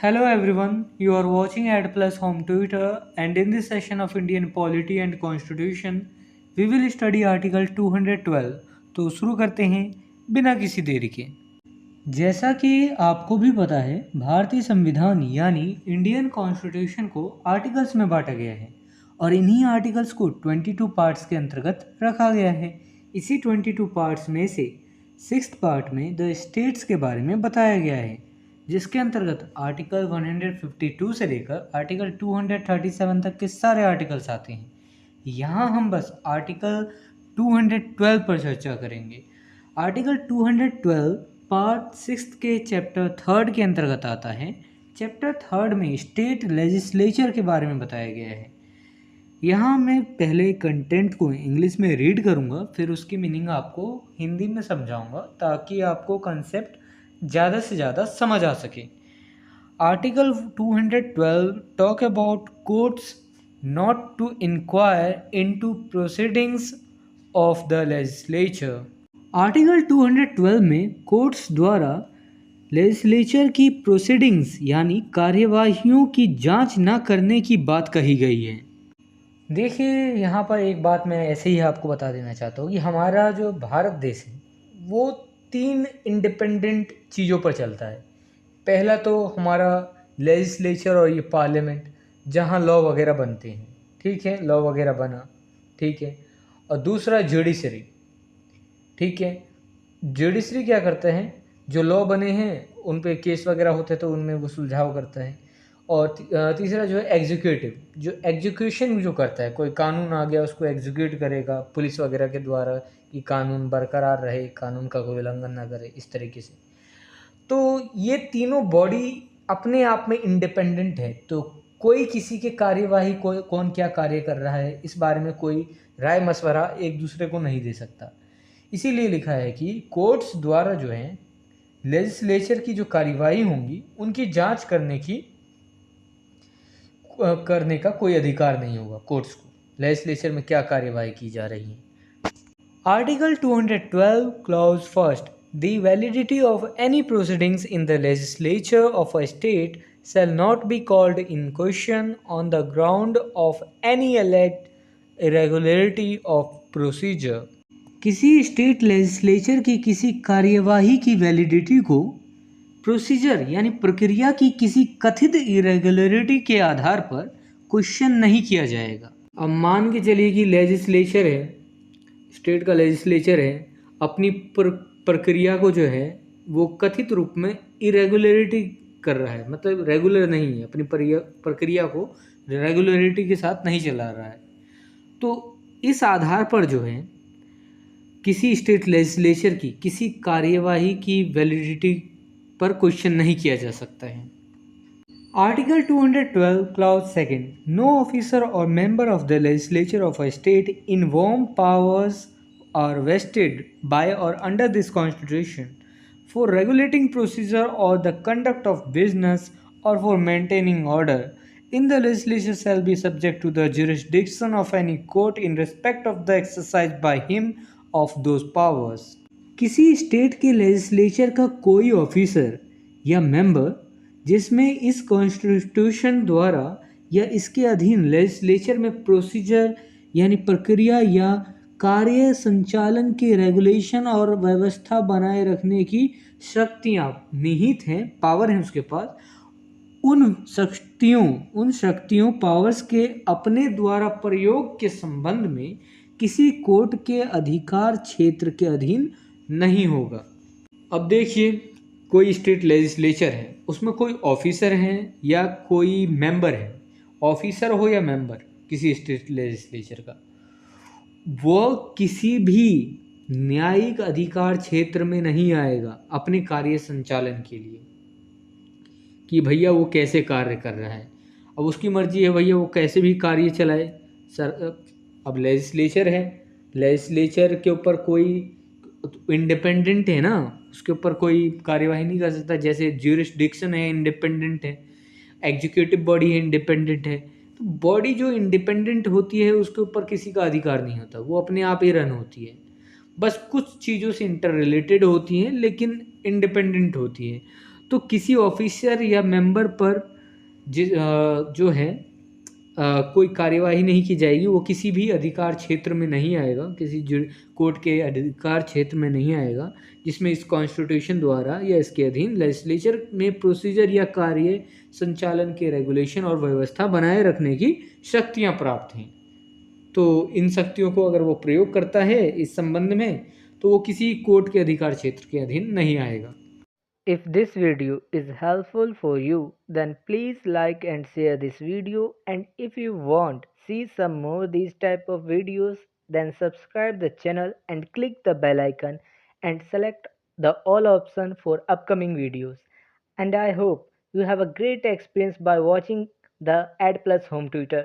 Hello everyone, you are watching Ad Plus Home Twitter, and in this session of Indian Polity and Constitution, we will study Article 212. तो शुरू करते हैं बिना किसी देरी के। जैसा कि आपको भी पता है, भारतीय संविधान यानी इंडियन कॉन्स्टिट्यूशन को आर्टिकल्स में बांटा गया है और इन्हीं आर्टिकल्स को 22 पार्ट्स के अंतर्गत रखा गया है। इसी 22 पार्ट्स में से 6th पार्ट में द स्टेट्स के बारे में बताया गया है, जिसके अंतर्गत आर्टिकल 152 से लेकर आर्टिकल 237 तक के सारे आर्टिकल्स आते हैं। यहाँ हम बस आर्टिकल 212 पर चर्चा करेंगे। आर्टिकल 212 पार्ट 6 के चैप्टर 3 के अंतर्गत आता है। चैप्टर 3 में स्टेट लेजिस्लेचर के बारे में बताया गया है। यहाँ मैं पहले कंटेंट को इंग्लिश में रीड करूँगा, फिर उसकी मीनिंग आपको हिंदी में समझाऊँगा ताकि आपको कंसेप्ट ज़्यादा से ज़्यादा समझ आ सके। Article 212 talk about courts not to inquire into proceedings of the legislature. Article 212 में कोर्ट्स द्वारा लेजिस्लेचर की प्रोसीडिंग्स यानी कार्यवाहियों की जांच न करने की बात कही गई है। देखिए, यहाँ पर एक बात मैं ऐसे ही आपको बता देना चाहता हूँ कि हमारा जो भारत देश है वो 3 इंडिपेंडेंट चीज़ों पर चलता है। पहला तो हमारा लेजिस्लेचर और ये पार्लियामेंट, जहाँ लॉ वगैरह बनते हैं, ठीक है, लॉ वगैरह बना, ठीक है। और दूसरा जुडिशरी, ठीक है। जुडिशरी क्या करता है, जो लॉ बने हैं उन पे केस वगैरह होते हैं तो उनमें वो सुलझाव करता है। और तीसरा जो है एग्जीक्यूटिव, जो एग्जीक्यूशन जो करता है, कोई कानून आ गया उसको एग्जीक्यूट करेगा पुलिस वगैरह के द्वारा कि कानून बरकरार रहे, कानून का कोई उल्लंघन ना करे, इस तरीके से। तो ये तीनों बॉडी अपने आप में इंडिपेंडेंट है, तो कोई किसी के कार्यवाही कोई कौन क्या कार्य कर रहा है इस बारे में कोई राय मशवरा एक दूसरे को नहीं दे सकता। इसीलिए लिखा है कि कोर्ट्स द्वारा जो है लेजिस्लेचर की जो कार्यवाही होंगी उनकी जांच करने का कोई अधिकार नहीं होगा कोर्ट्स को, लेजिस्लेचर में क्या कार्यवाही की जा रही है। Article 212 clause first, the validity of any proceedings in the legislature of a state shall not be called in question on the ground of any alleged irregularity of procedure। किसी state legislature की किसी कार्यवाही की validity को procedure यानी प्रक्रिया की किसी कथित इरेगुलरिटी के आधार पर क्वेश्चन नहीं किया जाएगा। अब मान के चलिए कि लेजिस्लेचर है, स्टेट का लेजिस्लेचर है, अपनी प्रक्रिया को जो है वो कथित रूप में इरेगुलरिटी कर रहा है, मतलब रेगुलर नहीं है, अपनी प्रक्रिया को रेगुलरिटी के साथ नहीं चला रहा है। तो इस आधार पर जो है किसी स्टेट लेजिस्लेचर की किसी कार्यवाही की वैलिडिटी पर क्वेश्चन नहीं किया जा सकता है। Article 212 clause second, no officer और member of the legislature of a state in whom powers are vested by or under this constitution for regulating procedure or the conduct of business or for maintaining order in the legislature shall be subject to the jurisdiction of any court in respect of the exercise by him of those powers। किसी state के legislature का कोई officer या member जिसमें इस constitution द्वारा या इसके अधीन लेजिस्लेचर में प्रोसीजर यानी प्रक्रिया या कार्य संचालन की रेगुलेशन और व्यवस्था बनाए रखने की शक्तियाँ निहित हैं, पावर हैं उसके पास, उन शक्तियों पावर्स के अपने द्वारा प्रयोग के संबंध में किसी कोर्ट के अधिकार क्षेत्र के अधीन नहीं होगा। अब देखिए, कोई स्टेट लेजिस्लेचर है, उसमें कोई ऑफिसर है या कोई मेंबर है, ऑफिसर हो या मेंबर किसी स्टेट लेजिस्लेचर का, वो किसी भी न्यायिक अधिकार क्षेत्र में नहीं आएगा अपने कार्य संचालन के लिए कि भैया वो कैसे कार्य कर रहा है। अब उसकी मर्जी है भैया वो कैसे भी कार्य चलाए। अब लेजिस्लेचर है, लेजिस्लेचर के ऊपर कोई इंडिपेंडेंट है ना, उसके ऊपर कोई कार्यवाही नहीं कर सकता। जैसे ज्यूरिसडिक्शन है, इंडिपेंडेंट है, एग्जीक्यूटिव बॉडी है, इंडिपेंडेंट है। तो बॉडी जो इंडिपेंडेंट होती है उसके ऊपर किसी का अधिकार नहीं होता, वो अपने आप ही रन होती है, बस कुछ चीज़ों से इंटर रिलेटेड होती हैं लेकिन इंडिपेंडेंट होती है। तो किसी ऑफिसर या मेंबर पर जो है कोई कार्यवाही नहीं की जाएगी, वो किसी भी अधिकार क्षेत्र में नहीं आएगा, किसी कोर्ट के अधिकार क्षेत्र में नहीं आएगा जिसमें इस कॉन्स्टिट्यूशन द्वारा या इसके अधीन लेजिस्लेचर में प्रोसीजर या कार्य संचालन के रेगुलेशन और व्यवस्था बनाए रखने की शक्तियां प्राप्त हैं। तो इन शक्तियों को अगर वो प्रयोग करता है इस संबंध में, तो वो किसी कोर्ट के अधिकार क्षेत्र के अधीन नहीं आएगा। If this video is helpful for you, then please like and share this video, and if you want see some more these type of videos, then subscribe the channel and click the bell icon and select the all option for upcoming videos. And I hope you have a great experience by watching the Ad Plus Home Tutor.